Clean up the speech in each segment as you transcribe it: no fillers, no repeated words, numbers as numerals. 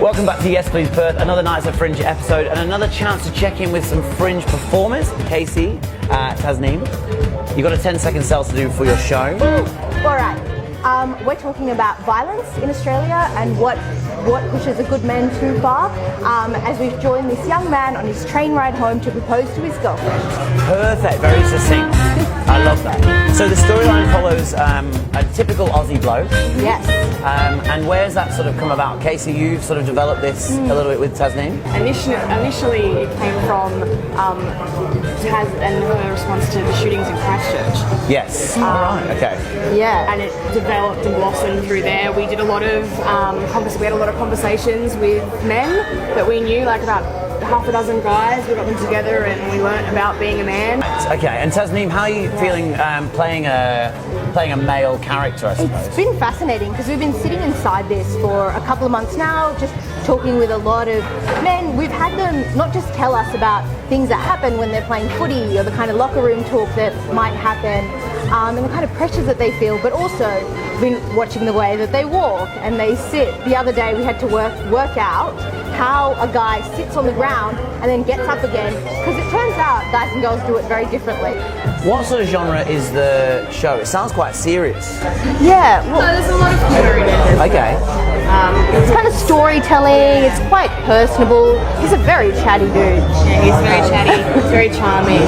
Welcome back to Yes Please Perth, another Nights at Fringe episode and another chance to check in with some Fringe performers. Casey, Tasnim, you got a 10-second sell to do for your show. Alright, we're talking about violence in Australia and what pushes a good man too far, as we've joined this young man on his train ride home to propose to his girlfriend. Perfect, very succinct. I love that. So the storyline follows a typical Aussie bloke. Yes. And where's that sort of come about? Casey, you've sort of developed this a little bit with Tasnim? Initially it came from Taz and her response to the shootings in Christchurch. Yes. Alright, okay. Yeah. And it developed and blossomed through there. We did a lot of we had a lot of conversations with men that we knew, like about half a dozen guys. We got them together and we learnt about being a man. Okay, and Tasnim, how are you feeling playing a male character, I suppose? It's been fascinating because we've been sitting inside this for a couple of months now, just talking with a lot of men. We've had them not just tell us about things that happen when they're playing footy or the kind of locker room talk that might happen and the kind of pressures that they feel, but also been watching the way that they walk and they sit. The other day we had to work out how a guy sits on the ground and then gets up again, because it turns out guys and girls do it very differently. What sort of genre is the show? It sounds quite serious. Yeah, well, There's a lot of humour in it. Okay. it's kind of storytelling, it's quite personable. He's a very chatty dude. Yeah, he's very chatty, he's very charming.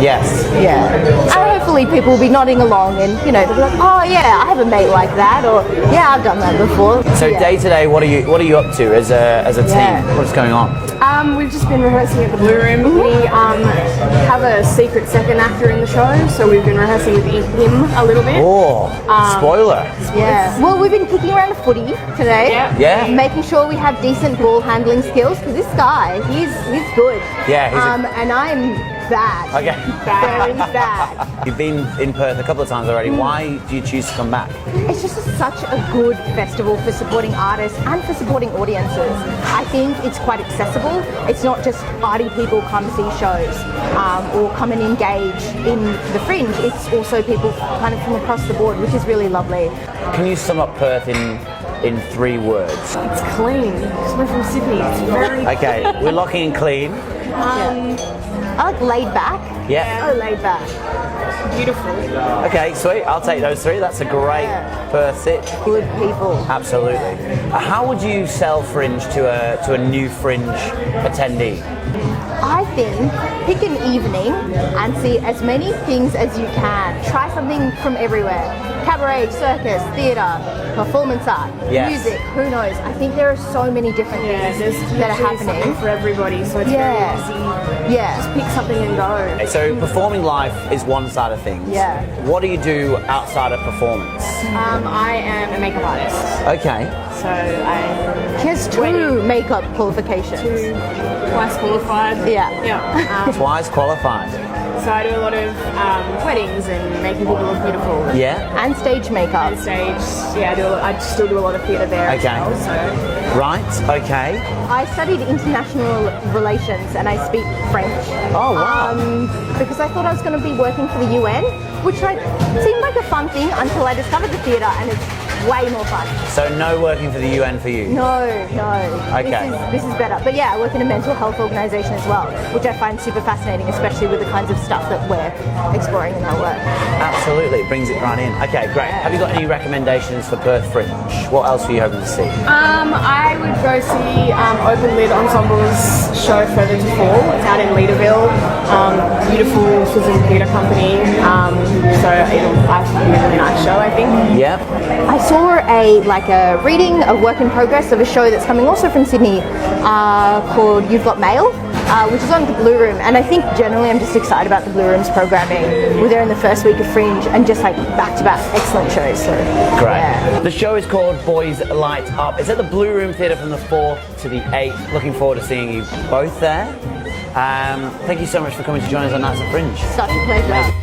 Yes. Yeah. And hopefully people will be nodding along and, you know, they'll be like, oh yeah, I have a mate like that, or yeah, I've done that before. So yeah. day to day, what are you up to as a team? Yeah. What's going on? We've just been rehearsing at the Blue Room. We have a secret second actor in the show, so we've been rehearsing with him a little bit. Oh, spoiler. Yeah. Well, we've been kicking around a footy today. Yeah. Making sure we have decent ball handling skills, because this guy, he's good. Yeah. And I'm bad. Okay. Very bad. You've been in Perth a couple of times already. Why do you choose to come back? It's just such a good festival for supporting artists and for supporting audiences. I think it's quite accessible. It's not just arty people come see shows or come and engage in the Fringe. It's also people kind of from across the board, which is really lovely. Can you sum up Perth in 3 words? It's clean, because we're from Sydney. It's very Okay, we're locking in clean. I like laid back. Yeah. Oh, laid back. beautiful. Okay, sweet. I'll take those 3. That's a great Perth sit. Good people. Absolutely. How would you sell Fringe to a new Fringe attendee? I think pick an evening and see as many things as you can. Try something from everywhere. Cabaret, circus, theatre, performance art, music, who knows. I think there are so many different things that are happening. For everybody, so it's very easy. Just pick something and go. Okay, so performing live is one side of things. Yeah. What do you do outside of performance? I am a makeup artist. Okay. So He has 2 makeup qualifications. 2 twice qualified. Yeah. Twice qualified. So I do a lot of weddings and making people look beautiful. Yeah. And stage makeup. And stage, I still do a lot of theatre there as well. So. Right, okay. I studied international relations and I speak French. Oh, wow. Because I thought I was going to be working for the UN, which seemed like a fun thing until I discovered the theatre, and it's way more fun. So no working for the UN for you? No. Okay. This is better. But yeah, I work in a mental health organisation as well, which I find super fascinating, especially with the kinds of stuff that we're exploring in our work. Absolutely, it brings it right in. Okay, great. Have you got any recommendations for Perth Fringe? What else are you hoping to see? I would go see Open Lid Ensemble's show Further to Fall. It's out in Leaderville. Beautiful Susan Peter company. So I think it'll be a really nice show, I think. Yeah. I saw a reading, a work in progress of a show that's coming also from Sydney called You've Got Mail, which is on the Blue Room, and I think generally I'm just excited about the Blue Room's programming. We're there in the first week of Fringe and just back-to-back excellent shows. So, great. Yeah. The show is called Boys Light Up. It's at the Blue Room Theatre from the 4th to the 8th. Looking forward to seeing you both there. Thank you so much for coming to join us on Nights at Fringe. Such a pleasure.